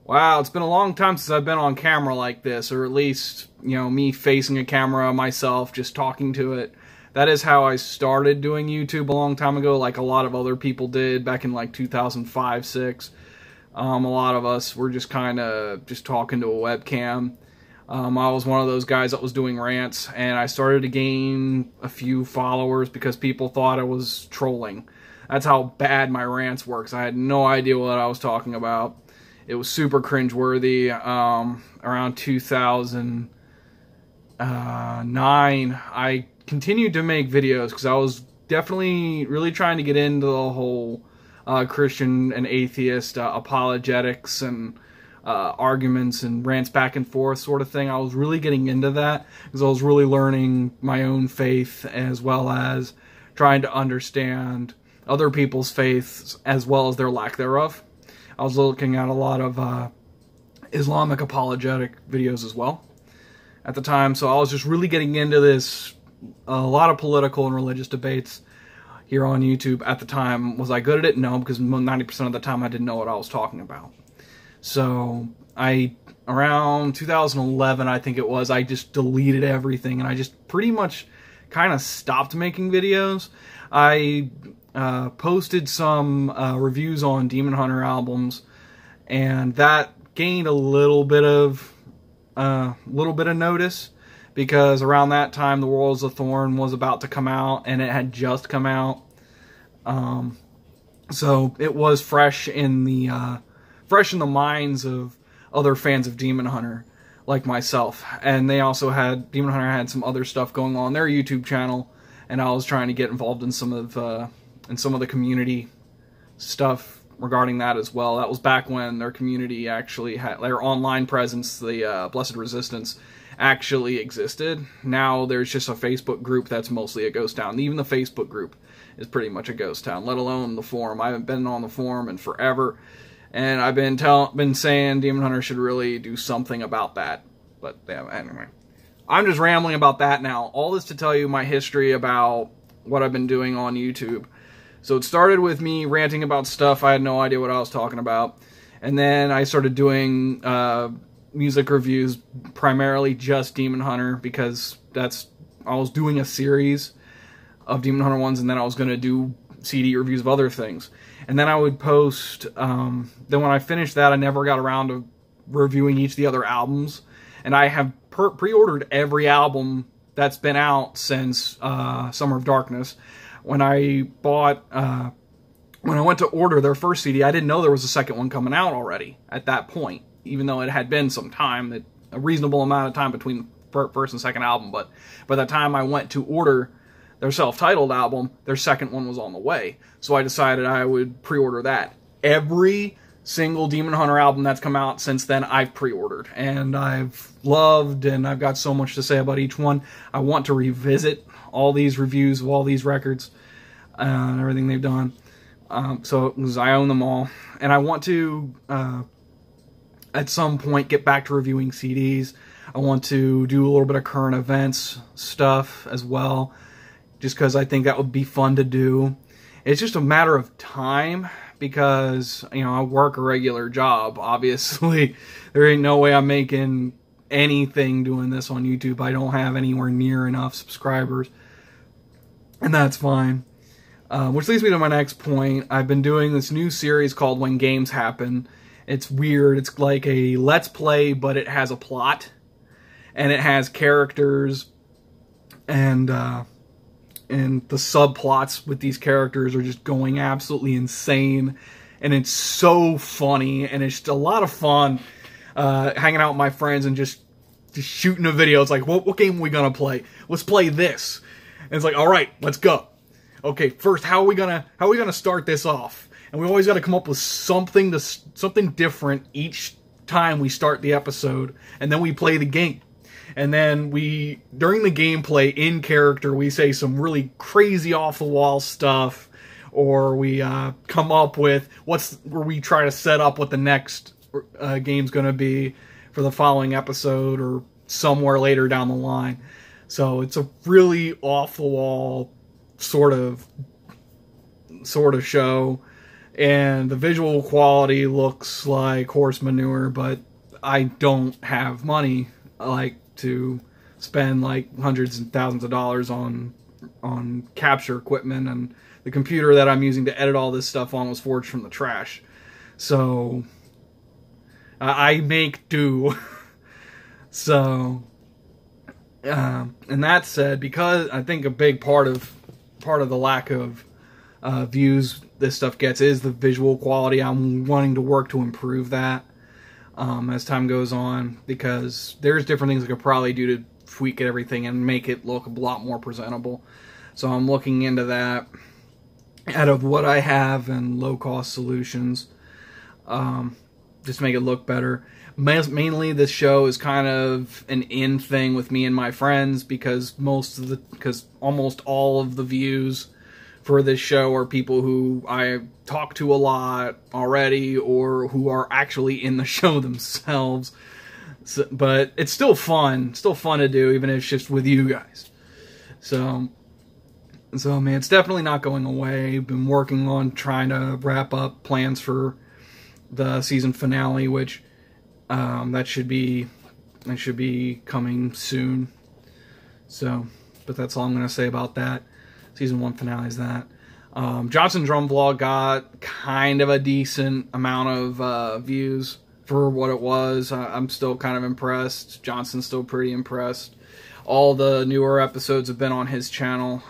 Wow, it's been a long time since I've been on camera like this, or at least, me facing a camera myself, just talking to it. That is how I started doing YouTube a long time ago, like a lot of other people did back in like 2005, 6. A lot of us were just kind of just talking to a webcam. I was one of those guys that was doing rants, and I started to gain a few followers because people thought I was trolling. That's how bad my rants were, 'cause I had no idea what I was talking about. It was super cringeworthy. Around 2009, I continued to make videos because I was definitely really trying to get into the whole Christian and atheist apologetics and arguments and rants back and forth sort of thing. I was really getting into that because I was really learning my own faith as well as trying to understand other people's faiths as well as their lack thereof. I was looking at a lot of Islamic apologetic videos as well at the time, so I was just really getting into this, a lot of political and religious debates here on YouTube at the time. Was I good at it? No, because 90% of the time I didn't know what I was talking about. So around 2011, I think it was, I just deleted everything and I just pretty much kind of stopped making videos. I posted some reviews on Demon Hunter albums, and that gained a little bit of notice because around that time The Worlds of Thorn was about to come out, and it had just come out. So it was fresh in the minds of other fans of Demon Hunter like myself, and they also had, Demon Hunter had some other stuff going on their YouTube channel, and I was trying to get involved in some of the community stuff regarding that as well. That was back when their community actually had their online presence, the Blessed Resistance, actually existed. Now there's just a Facebook group that's mostly a ghost town. Even the Facebook group is pretty much a ghost town, let alone the forum. I haven't been on the forum in forever, and I've been saying Demon Hunter should really do something about that. But yeah, anyway, I'm just rambling about that now. All this to tell you my history about what I've been doing on YouTube. So it started with me ranting about stuff I had no idea what I was talking about, and then I started doing music reviews, primarily just Demon Hunter, because I was doing a series of Demon Hunter ones, and then I was going to do CD reviews of other things. And then I would post, then when I finished that, I never got around to reviewing each of the other albums, and I have pre-ordered every album that's been out since Summer of Darkness. When I went to order their first CD, I didn't know there was a second one coming out already at that point, even though it had been some time, a reasonable amount of time between the first and second album. But by the time I went to order their self-titled album, their second one was on the way. So I decided I would pre-order that. Every single Demon Hunter album that's come out since then, I've pre-ordered, and I've loved, and I've got so much to say about each one. I want to revisit all these reviews of all these records and everything they've done. So I own them all, and I want to at some point get back to reviewing CDs. I want to do a little bit of current events stuff as well, just because I think that would be fun to do. It's just a matter of time, because I work a regular job. Obviously there ain't no way I'm making anything doing this on YouTube. I don't have anywhere near enough subscribers, and that's fine. Which leads me to my next point. I've been doing this new series called When Games Happen. It's weird. It's like a Let's Play, but it has a plot, and it has characters, and the subplots with these characters are just going absolutely insane, and it's so funny, and it's just a lot of fun hanging out with my friends and just shooting a video. It's like, what game are we gonna play? Let's play this. And it's like, all right, let's go. Okay, first, how are we gonna start this off? And we always got to come up with something different each time we start the episode, and then we play the game. And then during the gameplay, in character, we say some really crazy off-the-wall stuff, or we come up with where we try to set up what the next game's going to be for the following episode, or somewhere later down the line. So it's a really off-the-wall sort of show and the visual quality looks like horse manure, but I don't have money like to spend like hundreds and thousands of dollars on capture equipment, and the computer that I'm using to edit all this stuff on was forged from the trash. So I make do. So and that said, because I think a big part of the lack of views this stuff gets is the visual quality. I'm wanting to work to improve that as time goes on, because there's different things I could probably do to tweak everything and make it look a lot more presentable. So I'm looking into that out of what I have and low-cost solutions, just to make it look better. Mainly this show is kind of an in thing with me and my friends, because almost all of the views for this show are people who I talk to a lot already, or who are actually in the show themselves. So, but it's still fun to do, even if it's just with you guys. So man, it's definitely not going away. Been working on trying to wrap up plans for the season finale, which that should be coming soon. So, but that's all I'm going to say about that. Season 1 finale is that. Johnson Drum Vlog got kind of a decent amount of views for what it was. I'm still kind of impressed. Johnson's still pretty impressed. All the newer episodes have been on his channel.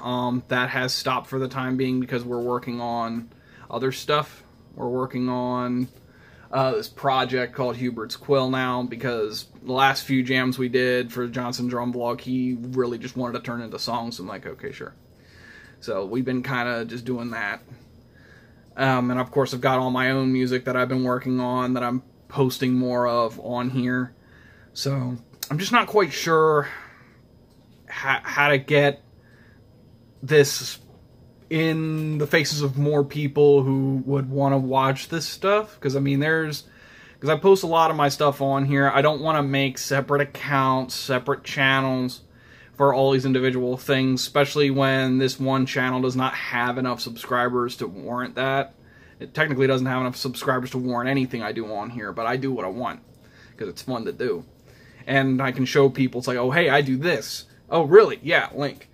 That has stopped for the time being because we're working on other stuff. We're working on this project called Hubert's Quill now, because the last few jams we did for Johnson Drum Vlog, he really just wanted to turn into songs. I'm like, okay, sure. So we've been kind of just doing that. And of course I've got all my own music that I've been working on that I'm posting more of on here. So I'm just not quite sure how to get this in the faces of more people who would want to watch this stuff. Because I mean, because I post a lot of my stuff on here. I don't want to make separate accounts, separate channels for all these individual things, especially when this one channel does not have enough subscribers to warrant that. It technically doesn't have enough subscribers to warrant anything I do on here, but I do what I want because it's fun to do. And I can show people, it's like, oh, hey, I do this. Oh, really? Yeah, link.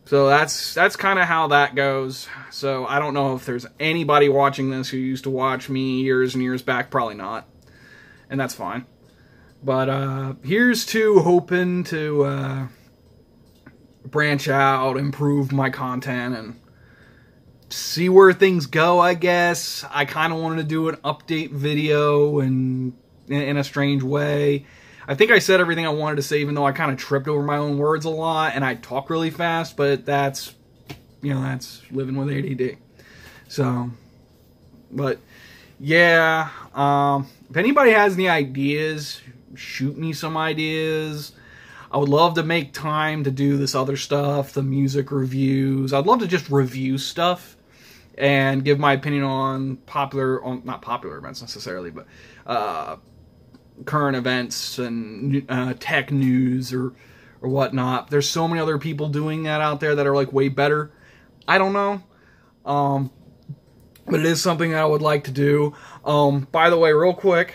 So that's kind of how that goes. So I don't know if there's anybody watching this who used to watch me years and years back. Probably not. And that's fine. But here's to hoping to branch out, improve my content, and see where things go, I guess. I kind of wanted to do an update video and in a strange way. I think I said everything I wanted to say, even though I kind of tripped over my own words a lot, and I talk really fast, but that's, that's living with ADD. So, but, yeah, if anybody has any ideas, shoot me some ideas. I would love to make time to do this other stuff, the music reviews. I'd love to just review stuff and give my opinion on not popular events necessarily, but current events and tech news or whatnot. There's so many other people doing that out there that are like way better. I don't know. But it is something that I would like to do. By the way, real quick,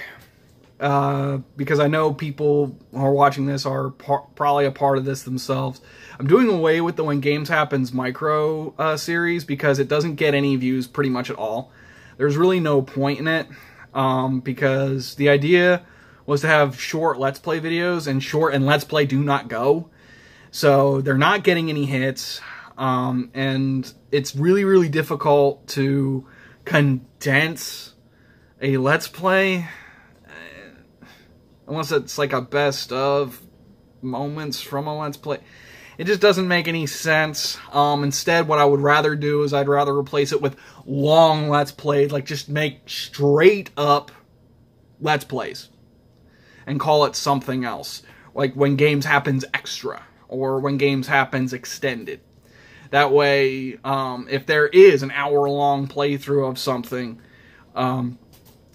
because I know people who are watching this are probably a part of this themselves, I'm doing away with the When Games Happens micro series because it doesn't get any views pretty much at all. There's really no point in it, because the idea was to have short Let's Play videos, and short and Let's Play do not go. So they're not getting any hits, and it's really, really difficult to condense a Let's Play, unless it's like a best of moments from a Let's Play. It just doesn't make any sense. Instead, what I would rather do is I'd rather replace it with long Let's Plays, like just make straight up Let's Plays and call it something else, like When Games Happens Extra or When Games Happens Extended. That way, if there is an hour-long playthrough of something,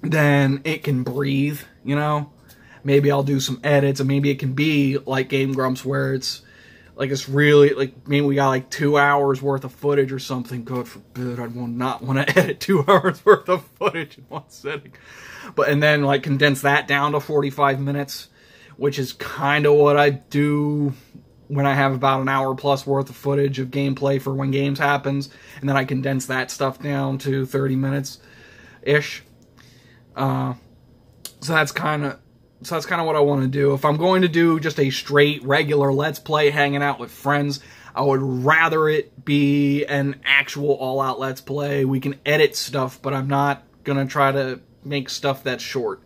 then it can breathe, Maybe I'll do some edits, and maybe it can be like Game Grumps, where it's like it's really, like, maybe we got like 2 hours worth of footage or something. God forbid, I'd not want to edit 2 hours worth of footage in one sitting. And then like condense that down to 45 minutes, which is kind of what I do when I have about an hour plus worth of footage of gameplay for When Games Happens, and then I condense that stuff down to 30 minutes-ish. So that's kind of what I want to do. If I'm going to do just a straight, regular Let's Play hanging out with friends, I would rather it be an actual all-out Let's Play. We can edit stuff, but I'm not going to try to make stuff that's short.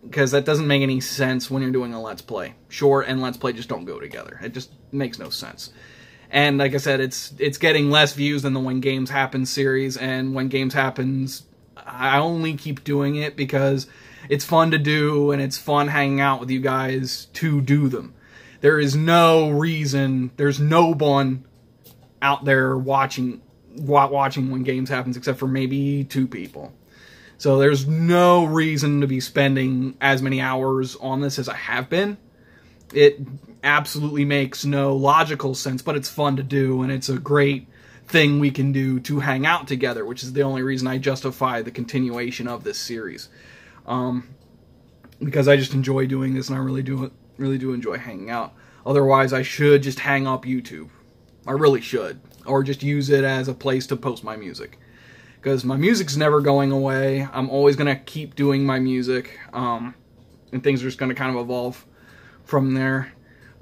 Because that doesn't make any sense when you're doing a Let's Play. Short and Let's Play just don't go together. It just makes no sense. And like I said, it's getting less views than the When Games Happen series, and When Games Happens, I only keep doing it because it's fun to do, and it's fun hanging out with you guys to do them. There is no reason, there's no one out there watching When Games Happens except for maybe 2 people. So there's no reason to be spending as many hours on this as I have been. It absolutely makes no logical sense, but it's fun to do, and it's a great thing we can do to hang out together, which is the only reason I justify the continuation of this series. Because I just enjoy doing this, and I really do enjoy hanging out. Otherwise, I should just hang up YouTube. I really should. Or just use it as a place to post my music. Because my music's never going away. I'm always going to keep doing my music. And things are just going to kind of evolve from there.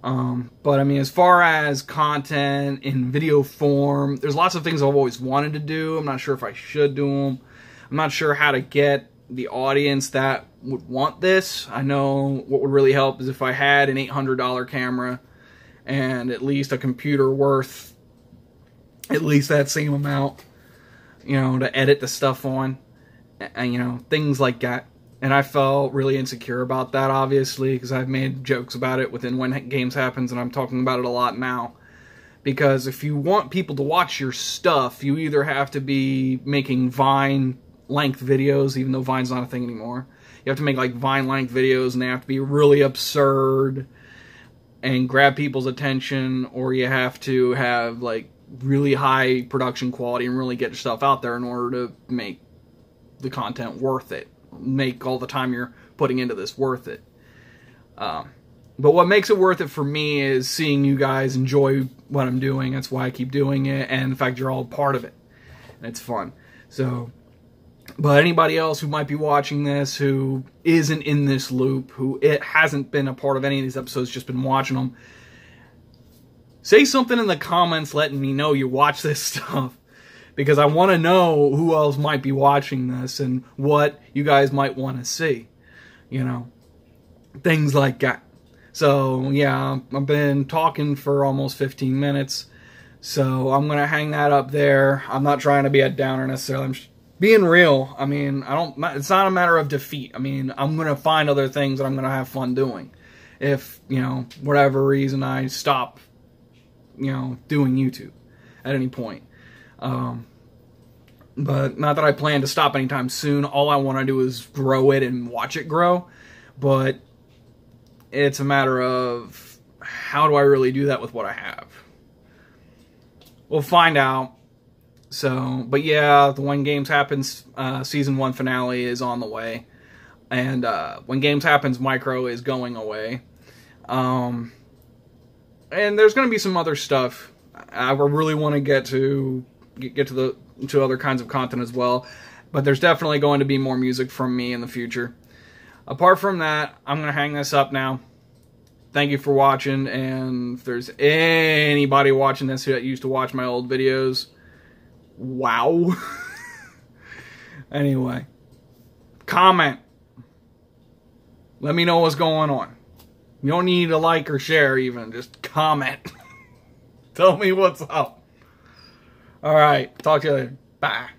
But I mean, as far as content in video form, there's lots of things I've always wanted to do. I'm not sure if I should do them. I'm not sure how to get the audience that would want this. I know what would really help is if I had an $800 camera and at least a computer worth at least that same amount, you know, to edit the stuff on, and, you know, things like that. And I felt really insecure about that, obviously, because I've made jokes about it within When Games Happens, and I'm talking about it a lot now. Because if you want people to watch your stuff, you either have to be making Vine-length videos, even though Vine's not a thing anymore. You have to make, like, Vine-length videos, and they have to be really absurd and grab people's attention, or you have to have, like, really high production quality and really get your stuff out there in order to make the content worth it. Make all the time you're putting into this worth it. But what makes it worth it for me is seeing you guys enjoy what I'm doing. That's why I keep doing it, and the fact you're all part of it. And it's fun. So, but anybody else who might be watching this who isn't in this loop, who hasn't been a part of any of these episodes, just been watching them, say something in the comments letting me know you watch this stuff. Because I want to know who else might be watching this and what you guys might want to see. You know, things like that. So, yeah, I've been talking for almost 15 minutes. So, I'm going to hang that up there. I'm not trying to be a downer necessarily. I'm just being real. I mean, it's not a matter of defeat. I mean, I'm going to find other things that I'm going to have fun doing. If, you know, whatever reason I stop, you know, doing YouTube at any point. But not that I plan to stop anytime soon. All I want to do is grow it and watch it grow. But it's a matter of how do I really do that with what I have? We'll find out. So, but yeah, the When Games Happens Season 1 finale is on the way. And When Games Happens Micro is going away. And there's going to be some other stuff. I really want to get to other kinds of content as well, but there's definitely going to be more music from me in the future. Apart from that, I'm going to hang this up now. Thank you for watching, and if there's anybody watching this that used to watch my old videos, wow. Anyway, comment. Let me know what's going on. You don't need to like or share even, just comment. Tell me what's up. Alright, talk to you later. Bye.